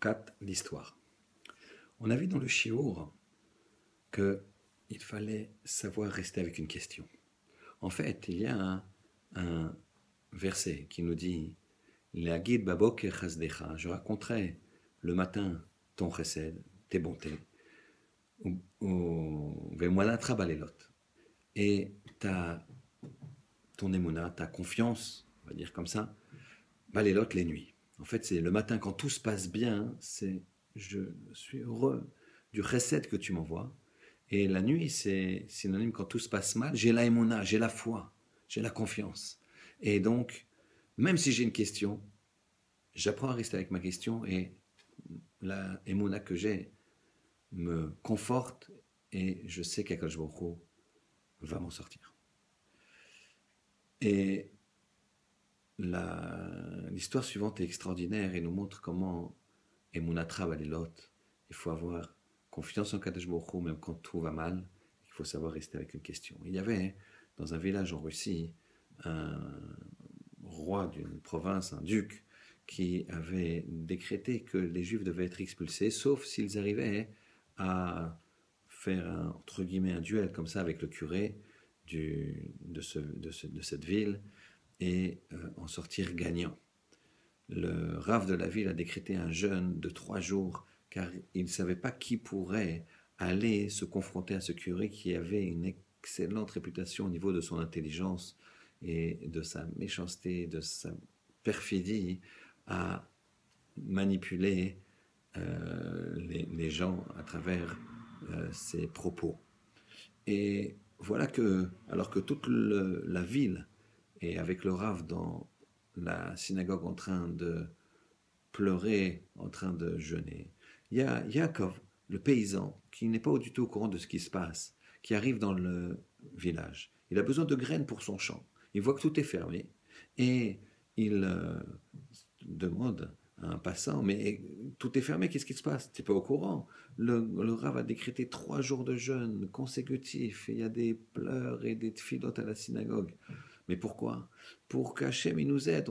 4, l'histoire. On a vu dans le shiur qu'il fallait savoir rester avec une question. En fait, il y a un verset qui nous dit L'agid baboker chasdecha, je raconterai le matin ton chesed, tes bontés, ou vemoilatra balelot. Et ton émouna, ta confiance, on va dire comme ça, balelot les nuits. En fait, c'est le matin quand tout se passe bien, c'est je suis heureux du chesed que tu m'envoies. Et la nuit, c'est synonyme quand tout se passe mal, j'ai la émouna, j'ai la foi, j'ai la confiance. Et donc, même si j'ai une question, j'apprends à rester avec ma question et la émouna que j'ai me conforte et je sais qu'Akadosh Baruch Hu va m'en sortir. Et l'histoire suivante est extraordinaire et nous montre comment Emunatra Balilot, il faut avoir confiance en Kadosh Baruch Hu, même quand tout va mal, il faut savoir rester avec une question. Il y avait dans un village en Russie un roi d'une province, un duc, qui avait décrété que les Juifs devaient être expulsés, sauf s'ils arrivaient à faire entre guillemets un duel comme ça avec le curé de cette ville et en sortir gagnant. Le Rav de la ville a décrété un jeûne de 3 jours car il ne savait pas qui pourrait aller se confronter à ce curé qui avait une excellente réputation au niveau de son intelligence et de sa méchanceté, de sa perfidie à manipuler les gens à travers ses propos. Et voilà que, alors que toute la ville est avec le Rav dans la synagogue en train de pleurer, en train de jeûner, il y a Yaakov, le paysan, qui n'est pas du tout au courant de ce qui se passe, qui arrive dans le village. Il a besoin de graines pour son champ. Il voit que tout est fermé et il demande à un passant, mais tout est fermé, qu'est-ce qui se passe? Tu n'es pas au courant. Le Rav a décrété 3 jours de jeûne consécutifs, et il y a des pleurs et des tfilotes à la synagogue. Mais pourquoi? Pour qu'Hachem il nous aide.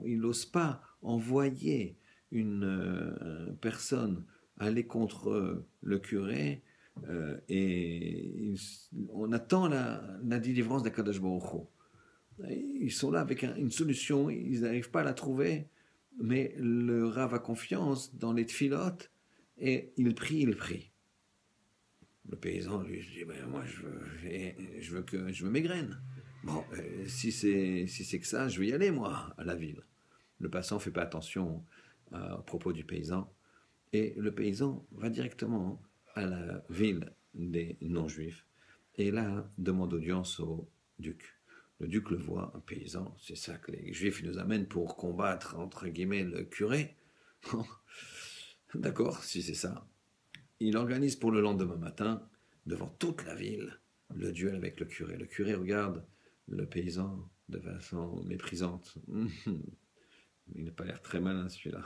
Il n'ose pas envoyer une personne aller contre le curé et on attend la délivrance d'Akadosh Baruch Hu. Ils sont là avec une solution, ils n'arrivent pas à la trouver, mais le Rav a confiance dans les tfilotes et il prie. Le paysan lui dit ben, moi je veux mes graines. Bon, si c'est que ça, je vais y aller moi à la ville. Le passant fait pas attention à propos du paysan et le paysan va directement à la ville des non-juifs et là demande audience au duc. Le duc le voit, un paysan, c'est ça que les juifs nous amènent pour combattre entre guillemets le curé. D'accord, si c'est ça. Il organise pour le lendemain matin, devant toute la ville, le duel avec le curé. Le curé regarde le paysan de façon méprisante. Il n'a pas l'air très malin celui-là.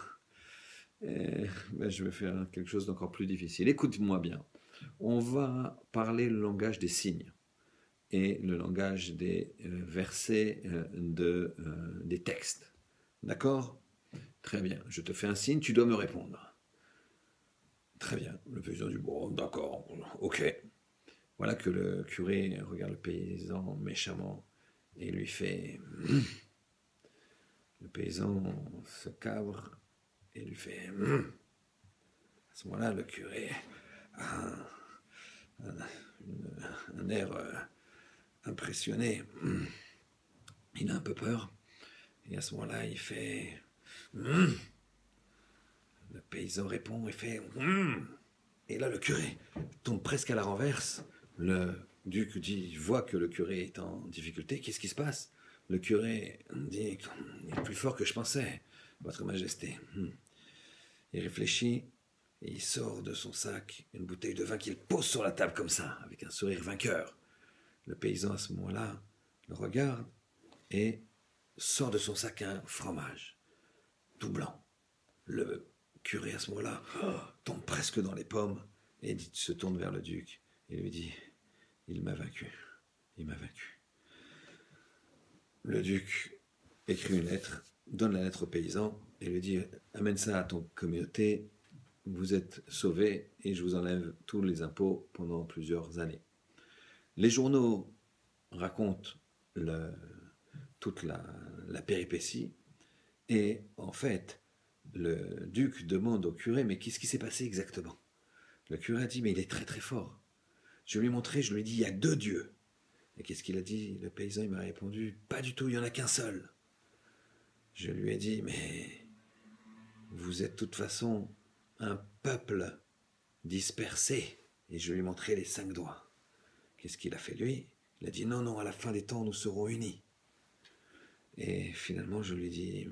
Ben, je vais faire quelque chose d'encore plus difficile. Écoute-moi bien. On va parler le langage des signes et le langage des versets des textes. D'accord? Très bien. Je te fais un signe, tu dois me répondre. Très bien. Le paysan dit bon, d'accord, ok. Voilà que le curé regarde le paysan méchamment et lui fait. Le paysan se cabre et lui fait. À ce moment-là, le curé a un air impressionné. Il a un peu peur. Et à ce moment-là, il fait. Le paysan répond et fait. Et là, le curé tombe presque à la renverse. Le duc voit que le curé est en difficulté. Qu'est-ce qui se passe? Le curé dit il est plus fort que je pensais, Votre Majesté. Il réfléchit et il sort de son sac une bouteille de vin qu'il pose sur la table comme ça, avec un sourire vainqueur. Le paysan, à ce moment-là, le regarde et sort de son sac un fromage, tout blanc. Le curé, à ce moment-là, tombe presque dans les pommes et se tourne vers le duc et lui dit « Il m'a vaincu. Le duc écrit une lettre, donne la lettre au paysan et lui dit « Amène ça à ton communauté, vous êtes sauvés et je vous enlève tous les impôts pendant plusieurs années. Les journaux racontent toute la péripétie et en fait, le duc demande au curé, mais qu'est-ce qui s'est passé exactement? Le curé a dit, mais il est très très fort. Je lui ai montré, je lui ai dit, il y a 2 dieux. Et qu'est-ce qu'il a dit? Le paysan, il m'a répondu, pas du tout, il n'y en a qu'un seul. Je lui ai dit, mais vous êtes de toute façon un peuple dispersé. Et je lui ai montré les 5 doigts. Qu'est-ce qu'il a fait lui? Il a dit, non, non, à la fin des temps, nous serons unis. Et finalement, je lui ai dit,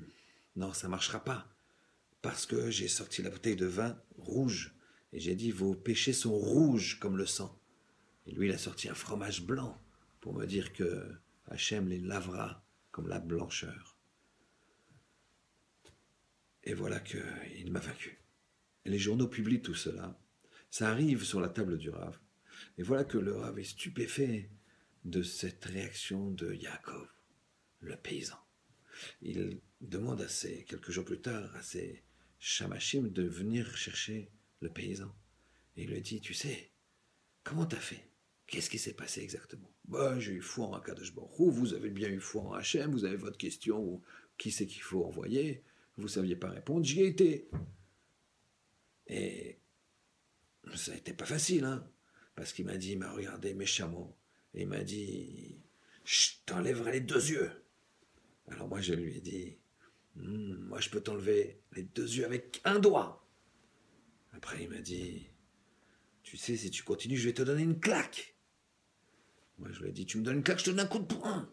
non, ça ne marchera pas. Parce que j'ai sorti la bouteille de vin rouge. Et j'ai dit, vos péchés sont rouges comme le sang. Et lui, il a sorti un fromage blanc pour me dire que Hachem les lavera comme la blancheur. Et voilà qu'il m'a vaincu. Et les journaux publient tout cela. Ça arrive sur la table du Rav. Et voilà que le Rav est stupéfait de cette réaction de Yaakov, le paysan. Il demande quelques jours plus tard à ses chamashim de venir chercher le paysan. Et il lui dit, tu sais, comment t'as fait? Qu'est-ce qui s'est passé exactement? J'ai eu foi en Akadosh Baruch Hu, vous avez bien eu foi en Hachem, vous avez votre question, ou qui c'est qu'il faut envoyer, vous ne saviez pas répondre, j'y ai été. Et ça n'était pas facile, hein, parce qu'il m'a dit, il m'a regardé méchamment, et il m'a dit, je t'enlèverai les 2 yeux. Alors moi je lui ai dit, moi je peux t'enlever les 2 yeux avec un doigt. Après il m'a dit, tu sais, si tu continues, je vais te donner une claque. Moi, je lui ai dit, tu me donnes une claque, je te donne un coup de poing.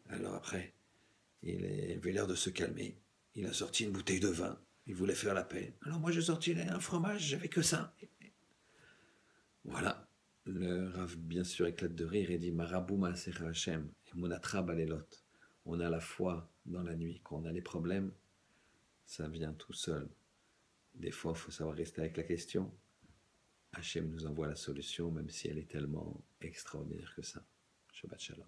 Alors après, il avait l'air de se calmer. Il a sorti une bouteille de vin. Il voulait faire la paix. Alors moi, j'ai sorti un fromage, j'avais que ça. Voilà. Le Rav, bien sûr, éclate de rire et dit, Marabou Maaser Hachem, et Monatra Balelot. On a la foi dans la nuit. Quand on a les problèmes, ça vient tout seul. Des fois, il faut savoir rester avec la question. Hachem nous envoie la solution, même si elle est tellement extraordinaire que ça. Shabbat Shalom.